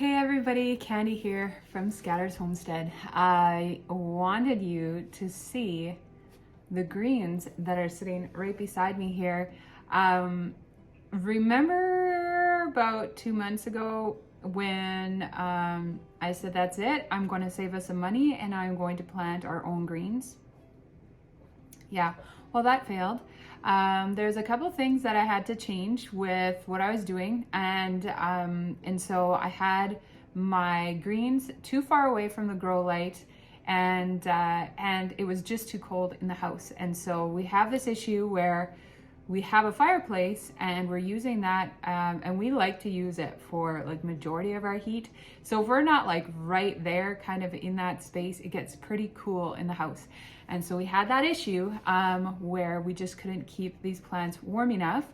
Hey everybody, Candy here from Scatters Homestead. I wanted you to see the greens that are sitting right beside me here. Remember about 2 months ago when I said that's it, I'm going to save us some money and I'm going to plant our own greens? Yeah, well that failed. There's a couple things that I had to change with what I was doing, and so I had my greens too far away from the grow light, and it was just too cold in the house. And so we have this issue where we have a fireplace and we're using that, and we like to use it for like majority of our heat. So if we're not like right there kind of in that space, it gets pretty cool in the house. And so we had that issue where we just couldn't keep these plants warm enough,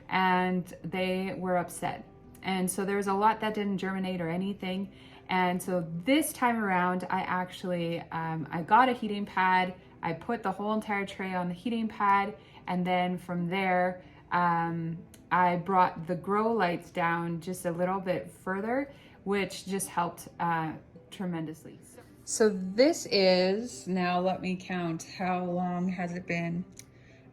and they were upset. And so there was a lot that didn't germinate or anything. And so this time around, I actually, I got a heating pad. I put the whole entire tray on the heating pad. And then from there, I brought the grow lights down just a little bit further, which just helped tremendously. So this is, now let me count, how long has it been?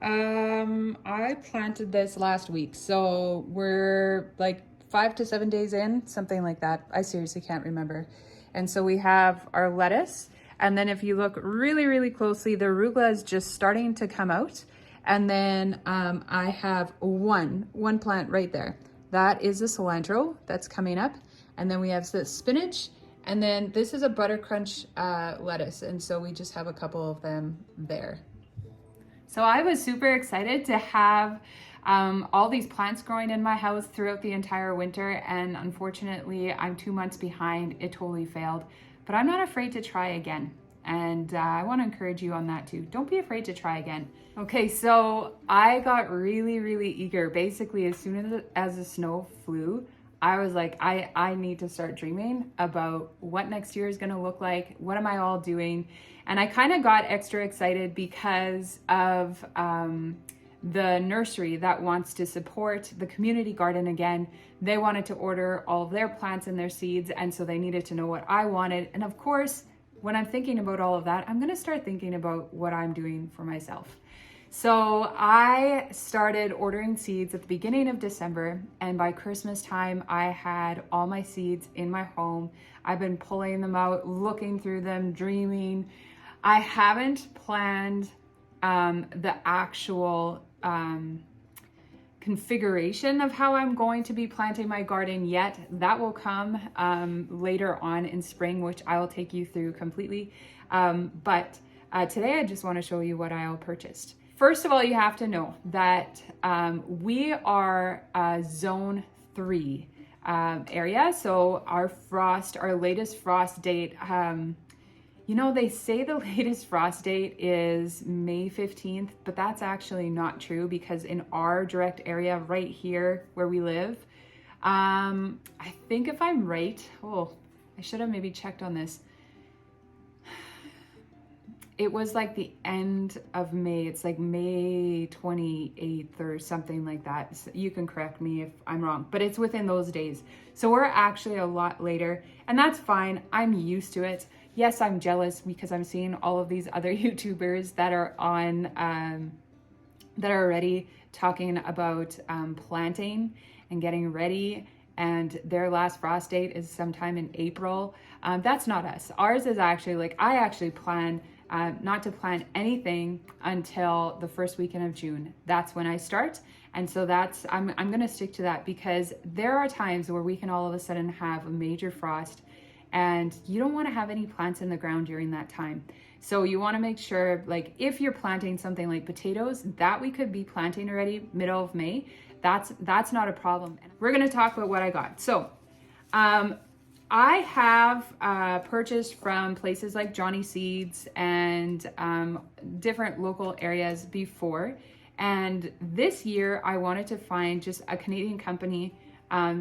I planted this last week, so we're like 5 to 7 days in, something like that. I seriously can't remember. And so we have our lettuce, and then if you look really, really closely, the arugula is just starting to come out. And then I have one plant right there. That is the cilantro that's coming up. And then we have the spinach. And then this is a butter crunch lettuce. And so we just have a couple of them there. So I was super excited to have all these plants growing in my house throughout the entire winter. And unfortunately, I'm 2 months behind. It totally failed. But I'm not afraid to try again. And I want to encourage you on that too. Don't be afraid to try again. Okay, so I got really, really eager. Basically, as soon as the snow flew, I was like, I need to start dreaming about what next year is going to look like. What am I all doing? And I kind of got extra excited because of the nursery that wants to support the community garden again. They wanted to order all of their plants and their seeds, and so they needed to know what I wanted. And of course, when I'm thinking about all of that, I'm going to start thinking about what I'm doing for myself. So I started ordering seeds at the beginning of December, and by Christmas time, I had all my seeds in my home. I've been pulling them out, looking through them, dreaming. I haven't planned the actual configuration of how I'm going to be planting my garden yet. That will come later on in spring, which I will take you through completely. But today I just want to show you what I all purchased. First of all, you have to know that we are zone 3 area. So our latest frost date, you know, they say the latest frost date is May 15th, but that's actually not true, because in our direct area right here where we live, I think if I'm right, I should have maybe checked on this. It was like the end of May. It's like May 28th or something like that. So you can correct me if I'm wrong, but it's within those days. So we're actually a lot later, and that's fine. I'm used to it. Yes, I'm jealous because I'm seeing all of these other YouTubers that are on, that are already talking about planting and getting ready, and their last frost date is sometime in April. That's not us. Ours is actually like, I actually plan not to plant anything until the first weekend of June. That's when I start. And so I'm gonna stick to that, because there are times where we can all of a sudden have a major frost, and you don't want to have any plants in the ground during that time. So you want to make sure, like if you're planting something like potatoes, that we could be planting already middle of May, that's not a problem. We're going to talk about what I got. So I have purchased from places like Johnny Seeds and different local areas before. And this year I wanted to find just a Canadian company.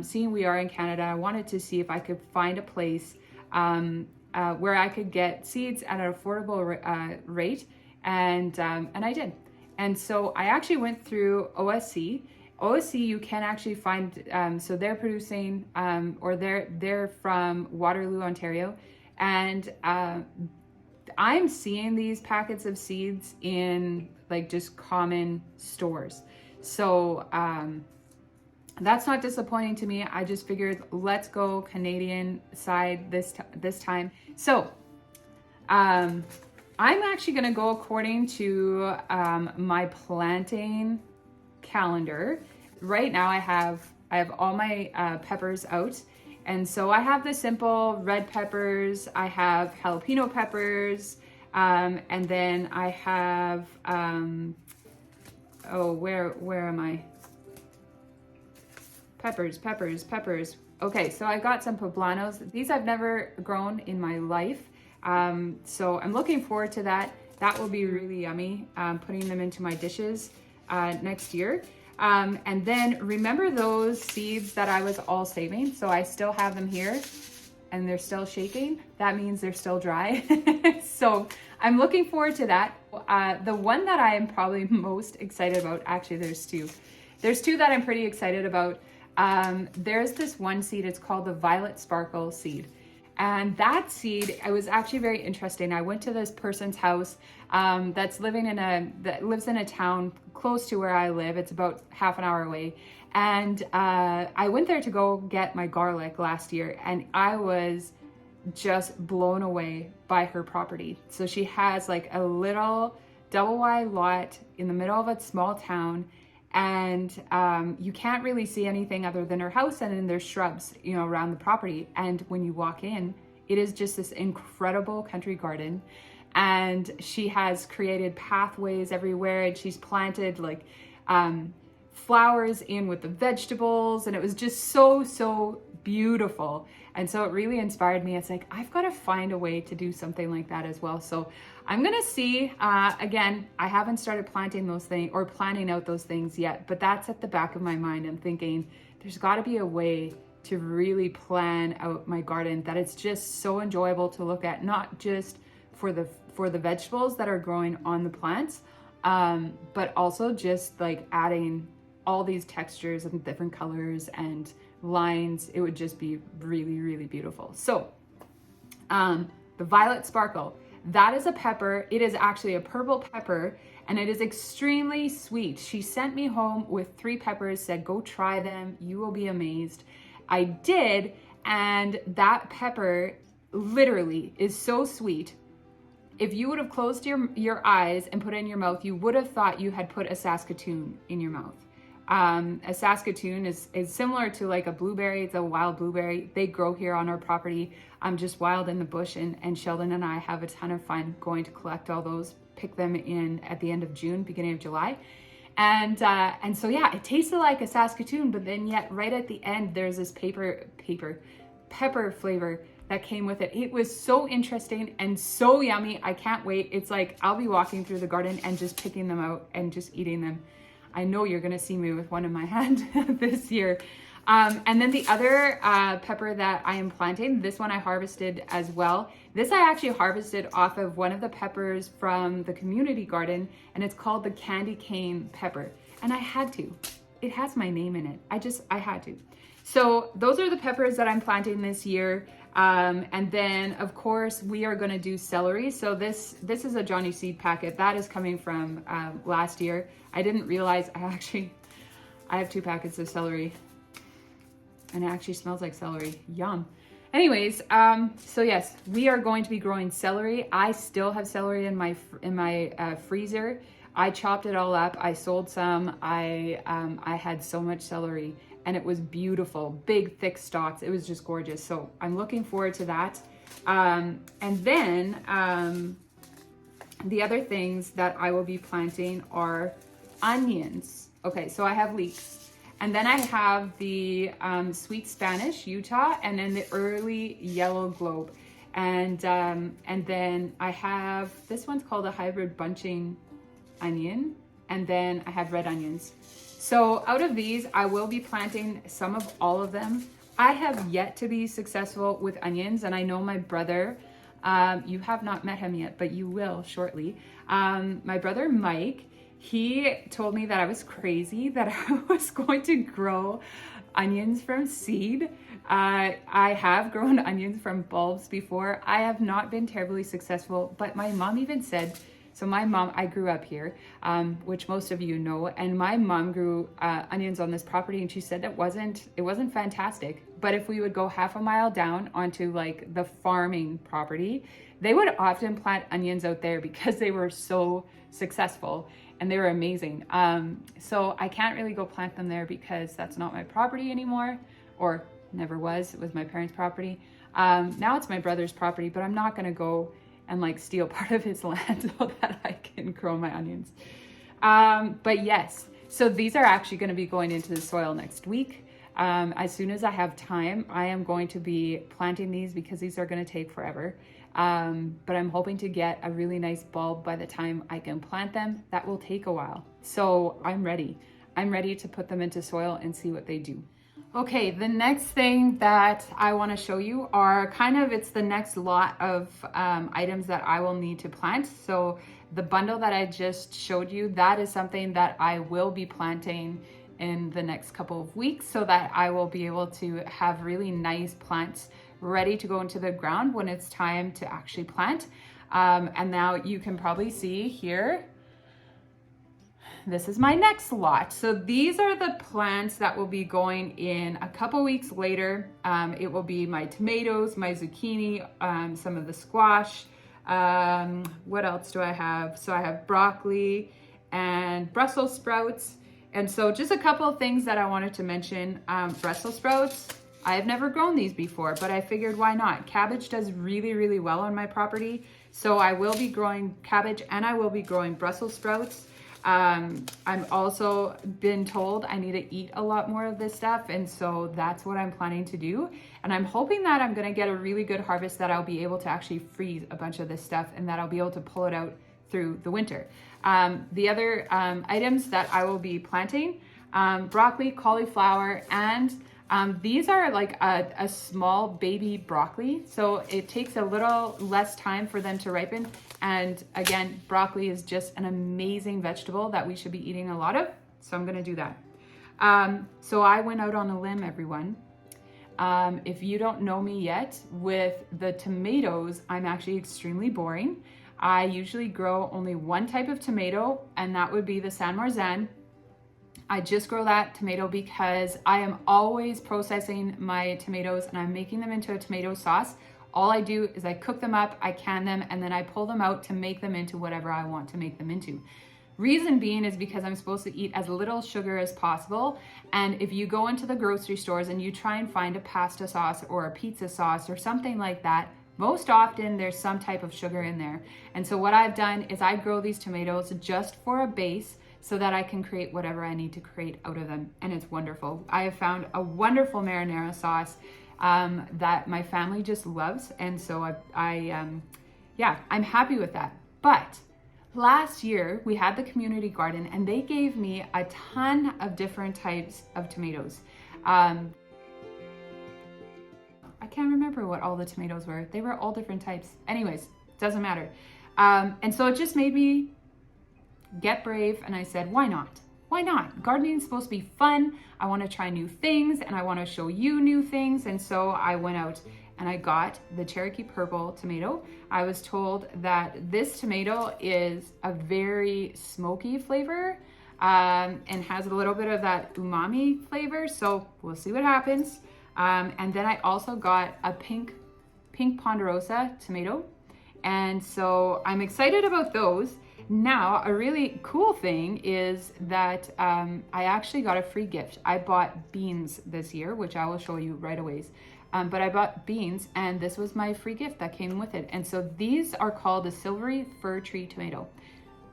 Seeing we are in Canada, I wanted to see if I could find a place where I could get seeds at an affordable rate, and I did. And so I actually went through OSC, OSC, you can actually find, so they're producing, or they're from Waterloo, Ontario. And I'm seeing these packets of seeds in like just common stores. So that's not disappointing to me. I just figured let's go Canadian side this time. So I'm actually gonna go according to my planting calendar. Right now I have all my peppers out. And so I have the simple red peppers, I have jalapeno peppers, and then I have, oh, where am I? Peppers. Okay, so I got some poblanos. These I've never grown in my life. So I'm looking forward to that. That will be really yummy, putting them into my dishes next year. And then remember those seeds that I was all saving? So I still have them here and they're still shaking. That means they're still dry. So I'm looking forward to that. The one that I am probably most excited about, actually there's two. There's two that I'm pretty excited about. There's this one seed, it's called the Violet Sparkle seed. And that seed, it was actually very interesting. I went to this person's house that lives in a town close to where I live. It's about half an hour away. And I went there to go get my garlic last year, and I was just blown away by her property. So she has like a little double wide lot in the middle of a small town, and you can't really see anything other than her house, and then there's shrubs, you know, around the property. And when you walk in, it is just this incredible country garden. And she has created pathways everywhere, and she's planted like flowers in with the vegetables, and it was just so beautiful. And so it really inspired me. It's like, I've got to find a way to do something like that as well. So I'm gonna see, again, I haven't started planting those things or planning out those things yet, but that's at the back of my mind. I'm thinking there's got to be a way to really plan out my garden that it's just so enjoyable to look at, not just for the vegetables that are growing on the plants, but also just like adding all these textures and different colors and lines. It would just be really beautiful. So the Violet Sparkle, that is a pepper. It is actually a purple pepper, and it is extremely sweet. She sent me home with 3 peppers, said go try them, you will be amazed. I did, and that pepper literally is so sweet. If you would have closed your eyes and put it in your mouth, you would have thought you had put a Saskatoon in your mouth. A Saskatoon is similar to like a blueberry. It's a wild blueberry. They grow here on our property. I'm just wild in the bush, and Sheldon and I have a ton of fun going to collect all those, pick them in at the end of June, beginning of July. And so yeah, it tasted like a Saskatoon, but then yet right at the end, there's this pepper flavor that came with it. It was so interesting and so yummy. I can't wait. It's like, I'll be walking through the garden and just picking them out and just eating them. I know you're gonna see me with one in my hand this year. And then the other pepper that I am planting, this one I harvested as well. This I actually harvested off of one of the peppers from the community garden, and it's called the candy cane pepper. And I had to. It has my name in it. I had to. So those are the peppers that I'm planting this year. And then of course we are going to do celery. So this is a Johnny seed packet that is coming from last year. I didn't realize I have 2 packets of celery, and it actually smells like celery. Yum. Anyways, so yes, we are going to be growing celery. I still have celery in my freezer. I chopped it all up. I sold some. I had so much celery, and it was beautiful, big, thick stalks. It was just gorgeous. So I'm looking forward to that. And then the other things that I will be planting are onions. Okay, so I have leeks. And then I have the sweet Spanish, Utah, and then the early yellow globe. And then I have, this one's called a hybrid bunching onion. And then I have red onions. So out of these, I will be planting some of all of them. I have yet to be successful with onions, and I know my brother, you have not met him yet, but you will shortly. My brother Mike, He told me that I was crazy, that I was going to grow onions from seed. I have grown onions from bulbs before. I have not been terribly successful, but my mom even said, so my mom, I grew up here, which most of you know, and my mom grew onions on this property, and she said it wasn't fantastic. But if we would go half a mile down onto like the farming property, they would often plant onions out there because they were so successful and they were amazing. So I can't really go plant them there because that's not my property anymore, or never was. It was my parents' property. Now it's my brother's property, but I'm not gonna go and like steal part of his land so that I can grow my onions. But yes, so these are actually gonna be going into the soil next week. As soon as I have time, I am going to be planting these because these are gonna take forever. But I'm hoping to get a really nice bulb by the time I can plant them. That will take a while. So I'm ready. I'm ready to put them into soil and see what they do. Okay, the next thing that I want to show you are it's the next lot of items that I will need to plant. So the bundle that I just showed you, that is something that I will be planting in the next couple of weeks so that I will be able to have really nice plants ready to go into the ground when it's time to actually plant. And now you can probably see here, this is my next lot. So these are the plants that will be going in a couple weeks later. It will be my tomatoes, my zucchini, some of the squash. What else do I have? So I have broccoli and Brussels sprouts. And so just a couple of things that I wanted to mention. Brussels sprouts, I have never grown these before, but I figured why not? Cabbage does really, really well on my property. So I will be growing cabbage and I will be growing Brussels sprouts. I'm also been told I need to eat a lot more of this stuff, and so that's what I'm planning to do. And I'm hoping that I'm gonna get a really good harvest, that I'll be able to actually freeze a bunch of this stuff and that I'll be able to pull it out through the winter. The other items that I will be planting, broccoli, cauliflower, and these are like a small baby broccoli, so it takes a little less time for them to ripen. And again, broccoli is just an amazing vegetable that we should be eating a lot of, so I'm gonna do that. So I went out on a limb, everyone. If you don't know me yet, with the tomatoes, I'm actually extremely boring. I usually grow only one type of tomato, and that would be the San Marzan. I just grow that tomato because I am always processing my tomatoes and I'm making them into a tomato sauce. All I do is I cook them up, I can them, and then I pull them out to make them into whatever I want to make them into. Reason being is because I'm supposed to eat as little sugar as possible. And if you go into the grocery stores and you try and find a pasta sauce or a pizza sauce or something like that, most often there's some type of sugar in there. And so what I've done is I grow these tomatoes just for a base so that I can create whatever I need to create out of them. And it's wonderful. I have found a wonderful marinara sauce that my family just loves. And so I'm happy with that. But last year we had the community garden and they gave me a ton of different types of tomatoes. I can't remember what all the tomatoes were. They were all different types. Anyways, doesn't matter. And so it just made me get brave, and I said, why not? Why not? Gardening is supposed to be fun. I want to try new things and I want to show you new things. And so I went out and I got the Cherokee Purple tomato. I was told that this tomato is a very smoky flavor and has a little bit of that umami flavor. So we'll see what happens. And then I also got a pink Ponderosa tomato. And so I'm excited about those. Now, a really cool thing is that I actually got a free gift. I bought beans this year, which I will show you right away. But I bought beans and this was my free gift that came with it. And so these are called a silvery fir tree tomato.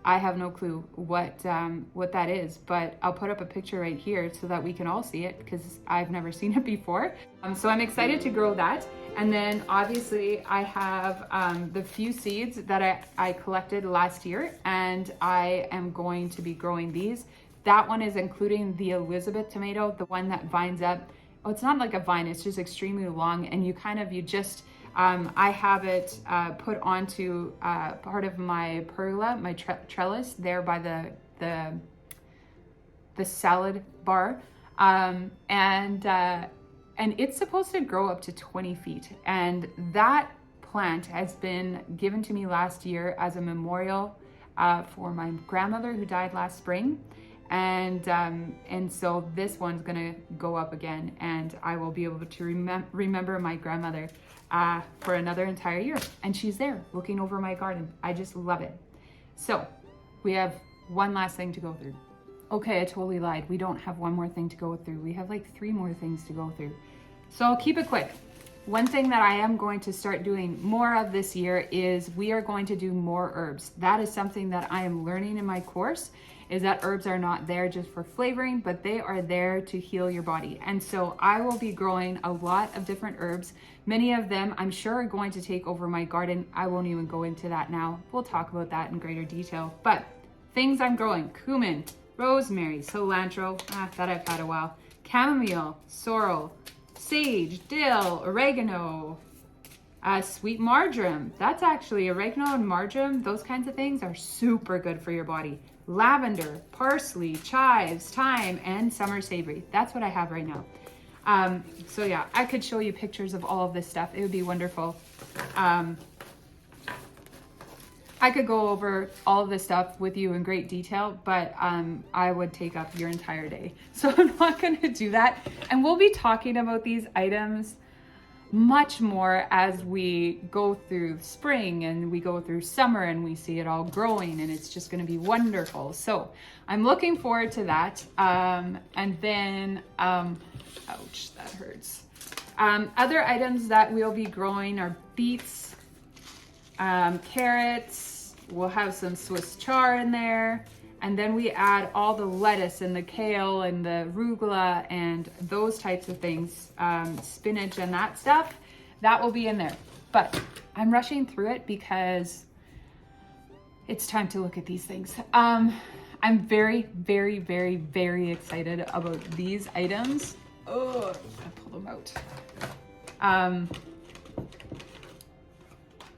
I have no clue what that is, but I'll put up a picture right here so that we can all see it because I've never seen it before. So I'm excited to grow that. And then obviously I have the few seeds that I collected last year, and I am going to be growing these. That one is including the Elizabeth tomato, the one that vines up. Oh, it's not like a vine, it's just extremely long, and I have it put onto part of my pergola, my trellis there by the the salad bar, and it's supposed to grow up to 20 feet. And that plant has been given to me last year as a memorial for my grandmother who died last spring. And so this one's gonna go up again, and I will be able to remember my grandmother for another entire year. And she's there looking over my garden. I just love it. So we have one last thing to go through. Okay, I totally lied. We don't have one more thing to go through. We have like 3 more things to go through. So I'll keep it quick. One thing that I am going to start doing more of this year is we are going to do more herbs. That is something that I am learning in my course, is that herbs are not there just for flavoring, but they are there to heal your body. And so I will be growing a lot of different herbs. Many of them I'm sure are going to take over my garden. I won't even go into that now. We'll talk about that in greater detail. But things I'm growing: cumin, rosemary, cilantro, that I've had a while, chamomile, sorrel, sage, dill, oregano, sweet marjoram. That's actually oregano and marjoram. Those kinds of things are super good for your body. Lavender, parsley, chives, thyme, and summer savory. That's what I have right now. So yeah, I could show you pictures of all of this stuff. It would be wonderful. I could go over all of this stuff with you in great detail, but I would take up your entire day. So I'm not going to do that. And we'll be talking about these items much more as we go through spring and we go through summer and we see it all growing, and it's just going to be wonderful. So I'm looking forward to that. And then, ouch, that hurts. Other items that we'll be growing are beets, carrots. We'll have some Swiss chard in there, and then we add all the lettuce and the kale and the arugula and those types of things, spinach and that stuff. That will be in there. But I'm rushing through it because it's time to look at these things. I'm very, very, very, very excited about these items. Oh, I pull them out.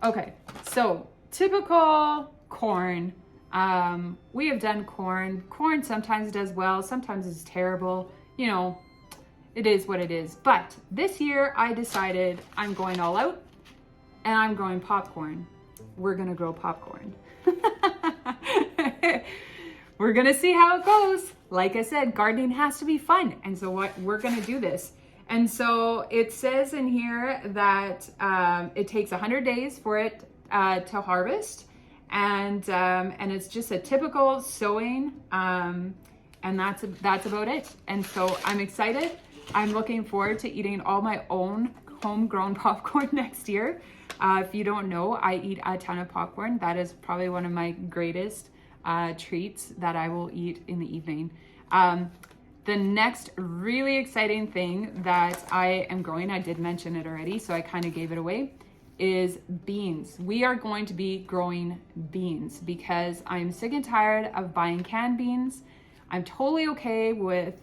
Okay, so typical corn. We have done corn. Corn sometimes does well, sometimes it's terrible. You know, it is what it is. But this year I decided I'm going all out and I'm growing popcorn. We're gonna grow popcorn. We're gonna see how it goes. Like I said, gardening has to be fun. And so we're gonna do this. And so it says in here that it takes 100 days for it to harvest, and it's just a typical sowing, and that's about it. And so I'm excited. I'm looking forward to eating all my own homegrown popcorn next year. If you don't know, I eat a ton of popcorn. That is probably one of my greatest treats that I will eat in the evening. The next really exciting thing that I am growing, I did mention it already, so I kind of gave it away, is beans. We are going to be growing beans because I'm sick and tired of buying canned beans. I'm totally okay with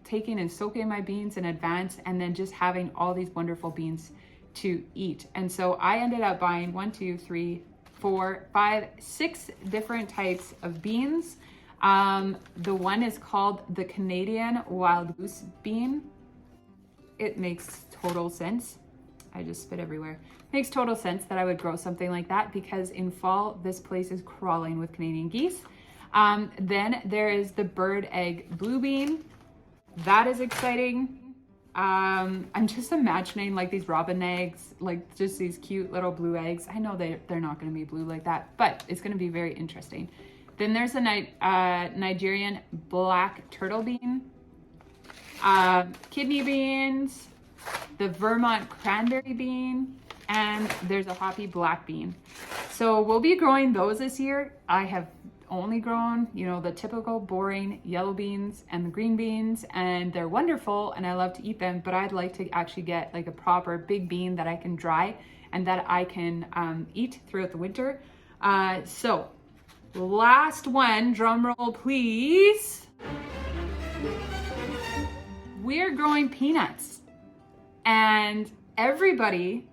taking and soaking my beans in advance and then just having all these wonderful beans to eat. And so I ended up buying 1, 2, 3, 4, 5, 6 different types of beans. The one is called the Canadian Wild Goose bean. It makes total sense. I just spit everywhere. Makes total sense that I would grow something like that because in fall, this place is crawling with Canadian geese. Then there is the bird egg blue bean. That is exciting. I'm just imagining like these robin eggs, like just these cute little blue eggs. I know they're not going to be blue like that, but it's going to be very interesting. Then there's a Nigerian black turtle bean, kidney beans, the Vermont cranberry bean, and there's a hoppy black bean. So we'll be growing those this year. I have only grown, you know, the typical boring yellow beans and the green beans, and they're wonderful and I love to eat them, but I'd like to actually get like a proper big bean that I can dry and that I can eat throughout the winter. So last one, drum roll please. We're growing peanuts, and everybody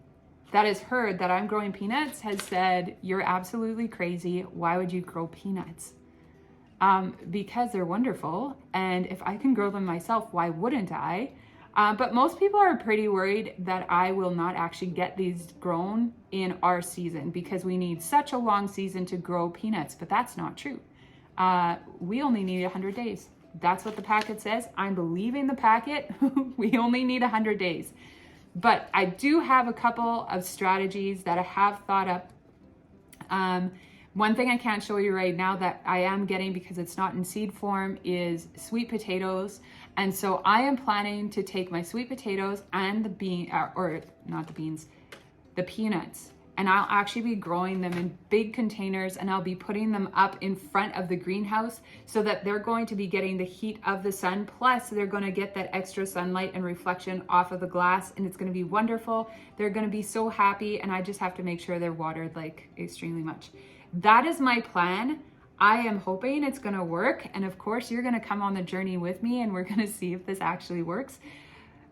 that has heard that I'm growing peanuts has said, you're absolutely crazy. Why would you grow peanuts? because they're wonderful. And if I can grow them myself, why wouldn't I? But most people are pretty worried that I will not actually get these grown in our season because we need such a long season to grow peanuts, but that's not true. We only need 100 days. That's what the packet says. I'm believing the packet. We only need 100 days. But I do have a couple of strategies that I have thought up. One thing I can't show you right now that I am getting because it's not in seed form is sweet potatoes. And so I am planning to take my sweet potatoes and the the peanuts, and I'll actually be growing them in big containers, and I'll be putting them up in front of the greenhouse so that they're going to be getting the heat of the sun, plus they're going to get that extra sunlight and reflection off of the glass, and it's going to be wonderful. They're going to be so happy, and I just have to make sure they're watered like extremely much. That is my plan. I am hoping it's going to work, and of course you're going to come on the journey with me, and we're going to see if this actually works.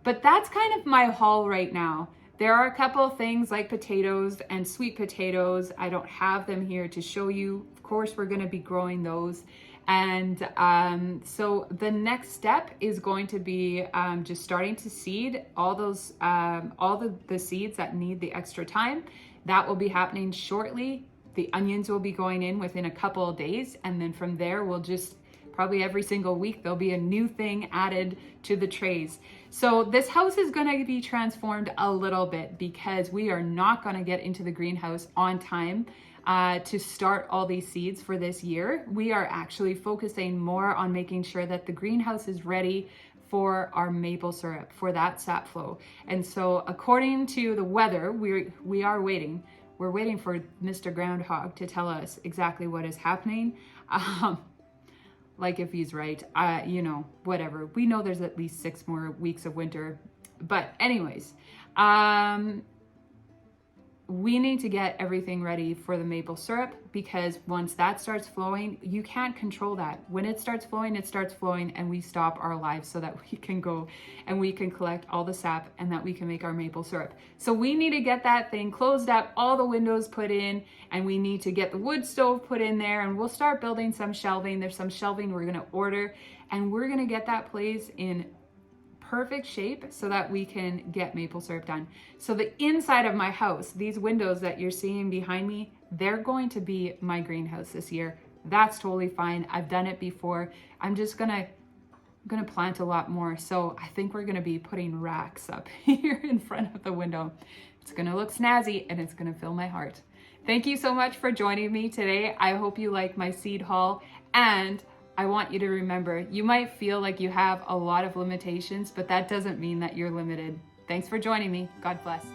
But that's kind of my haul right now. There are a couple of things like potatoes and sweet potatoes. I don't have them here to show you. Of course, we're going to be growing those. And so the next step is going to be just starting to seed all those, all the seeds that need the extra time. That will be happening shortly. The onions will be going in within a couple of days. And then from there, we'll just probably every single week, there'll be a new thing added to the trays. So this house is going to be transformed a little bit because we are not going to get into the greenhouse on time to start all these seeds for this year. We are actually focusing more on making sure that the greenhouse is ready for our maple syrup, for that sap flow. And so according to the weather, we are waiting. We're waiting for Mr. Groundhog to tell us exactly what is happening. Like if he's right, you know, whatever. We know there's at least 6 more weeks of winter. But anyways, we need to get everything ready for the maple syrup because once that starts flowing, you can't control that. When it starts flowing, and we stop our lives so that we can go and we can collect all the sap and that we can make our maple syrup. So we need to get that thing closed up, all the windows put in, and we need to get the wood stove put in there, and we'll start building some shelving. There's some shelving we're going to order, and we're going to get that place in perfect shape so that we can get maple syrup done. So the inside of my house, these windows that you're seeing behind me, they're going to be my greenhouse this year. That's totally fine. I've done it before. I'm just gonna plant a lot more. So I think we're gonna be putting racks up here in front of the window. It's gonna look snazzy and it's gonna fill my heart. Thank you so much for joining me today. I hope you like my seed haul, and I want you to remember, you might feel like you have a lot of limitations, but that doesn't mean that you're limited. Thanks for joining me. God bless.